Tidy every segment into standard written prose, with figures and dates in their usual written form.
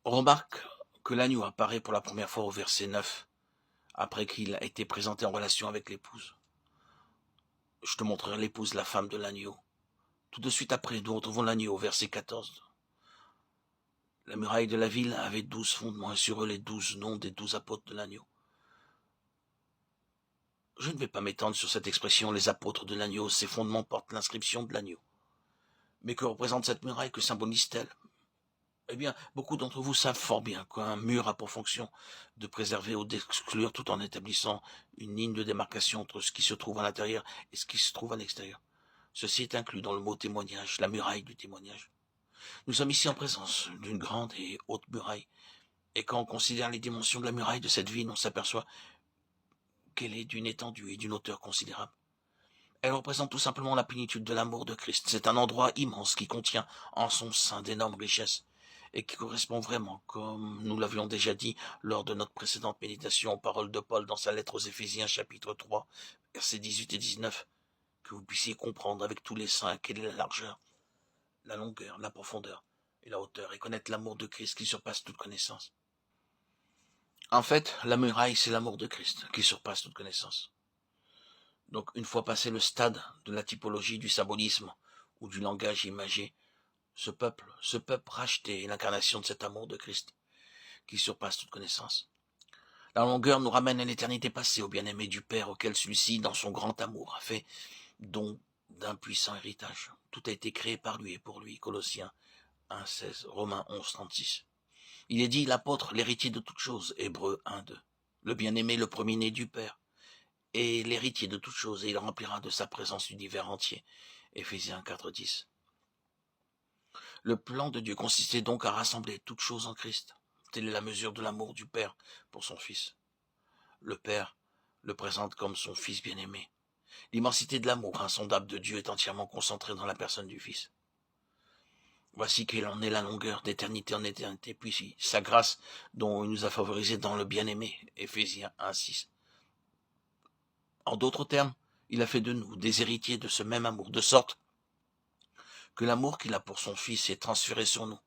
On remarque que l'agneau apparaît pour la première fois au verset 9, après qu'il a été présenté en relation avec l'épouse. Je te montrerai l'épouse, la femme de l'agneau. Tout de suite après, nous retrouvons l'agneau au verset 14. La muraille de la ville avait 12 fondements et sur eux les 12 noms des 12 apôtres de l'agneau. Je ne vais pas m'étendre sur cette expression, les apôtres de l'agneau. Ces fondements portent l'inscription de l'agneau. Mais que représente cette muraille? Que symbolise-t-elle? Eh bien, beaucoup d'entre vous savent fort bien qu'un mur a pour fonction de préserver ou d'exclure tout en établissant une ligne de démarcation entre ce qui se trouve à l'intérieur et ce qui se trouve à l'extérieur. Ceci est inclus dans le mot témoignage, la muraille du témoignage. Nous sommes ici en présence d'une grande et haute muraille. Et quand on considère les dimensions de la muraille de cette ville, on s'aperçoit qu'elle est d'une étendue et d'une hauteur considérable. Elle représente tout simplement la plénitude de l'amour de Christ. C'est un endroit immense qui contient en son sein d'énormes richesses et qui correspond vraiment, comme nous l'avions déjà dit lors de notre précédente méditation, aux paroles de Paul dans sa lettre aux Éphésiens chapitre 3, versets 18 et 19, que vous puissiez comprendre avec tous les saints quelle est la largeur, la longueur, la profondeur et la hauteur, et connaître l'amour de Christ qui surpasse toute connaissance. En fait, la muraille, c'est l'amour de Christ qui surpasse toute connaissance. Donc, une fois passé le stade de la typologie, du symbolisme ou du langage imagé, ce peuple racheté est l'incarnation de cet amour de Christ qui surpasse toute connaissance. La longueur nous ramène à l'éternité passée, au bien-aimé du Père, auquel celui-ci, dans son grand amour, a fait don d'un puissant héritage. Tout a été créé par lui et pour lui. Colossiens 1,16, Romains 11,36. Il est dit l'apôtre, l'héritier de toutes choses, Hébreux 1,2. Le bien-aimé, le premier-né du Père, et l'héritier de toutes choses, et il remplira de sa présence l'univers entier. Éphésiens 4,10. Le plan de Dieu consistait donc à rassembler toutes choses en Christ. Telle est la mesure de l'amour du Père pour son Fils. Le Père le présente comme son Fils bien-aimé. L'immensité de l'amour insondable de Dieu est entièrement concentrée dans la personne du Fils. Voici quelle en est la longueur d'éternité en éternité, puis sa grâce dont il nous a favorisés dans le bien-aimé. Éphésiens 1,6. En d'autres termes, il a fait de nous des héritiers de ce même amour, de sorte que l'amour qu'il a pour son Fils est transféré sur nous.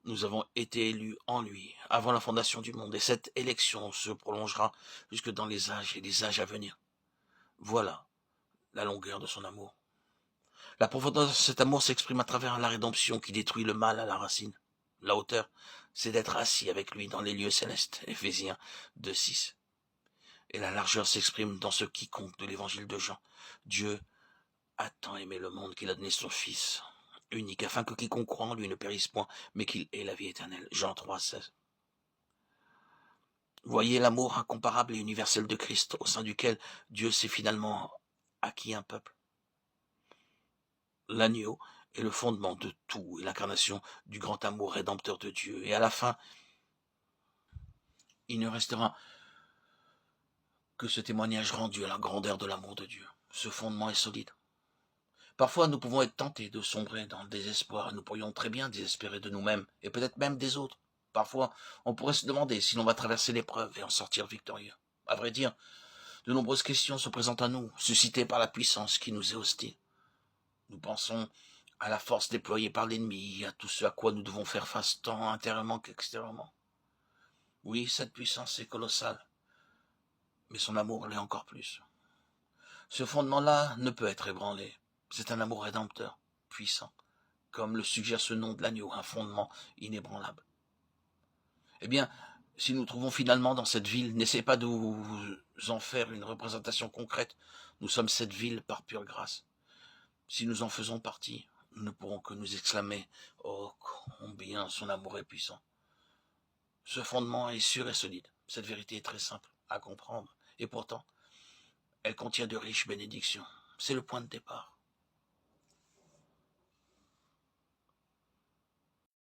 Nous avons été élus en lui, avant la fondation du monde, et cette élection se prolongera jusque dans les âges et les âges à venir. Voilà la longueur de son amour. La profondeur de cet amour s'exprime à travers la rédemption qui détruit le mal à la racine. La hauteur, c'est d'être assis avec lui dans les lieux célestes, Éphésiens 2,6. Et la largeur s'exprime dans ce quiconque de l'évangile de Jean. Dieu a tant aimé le monde qu'il a donné son Fils unique, afin que quiconque croit en lui ne périsse point, mais qu'il ait la vie éternelle. Jean 3,16. Voyez l'amour incomparable et universel de Christ, au sein duquel Dieu s'est finalement acquis un peuple. L'agneau est le fondement de tout et l'incarnation du grand amour rédempteur de Dieu. Et à la fin, il ne restera que ce témoignage rendu à la grandeur de l'amour de Dieu. Ce fondement est solide. Parfois, nous pouvons être tentés de sombrer dans le désespoir. Nous pourrions très bien désespérer de nous-mêmes et peut-être même des autres. Parfois, on pourrait se demander si l'on va traverser l'épreuve et en sortir victorieux. À vrai dire, de nombreuses questions se présentent à nous, suscitées par la puissance qui nous est hostile. Nous pensons à la force déployée par l'ennemi, à tout ce à quoi nous devons faire face tant intérieurement qu'extérieurement. Oui, cette puissance est colossale, mais son amour l'est encore plus. Ce fondement-là ne peut être ébranlé. C'est un amour rédempteur, puissant, comme le suggère ce nom de l'agneau, un fondement inébranlable. Eh bien, si nous trouvons finalement dans cette ville, n'essayez pas de vous en faire une représentation concrète. Nous sommes cette ville par pure grâce. Si nous en faisons partie, nous ne pourrons que nous exclamer « Oh, combien son amour est puissant !» Ce fondement est sûr et solide. Cette vérité est très simple à comprendre. Et pourtant, elle contient de riches bénédictions. C'est le point de départ.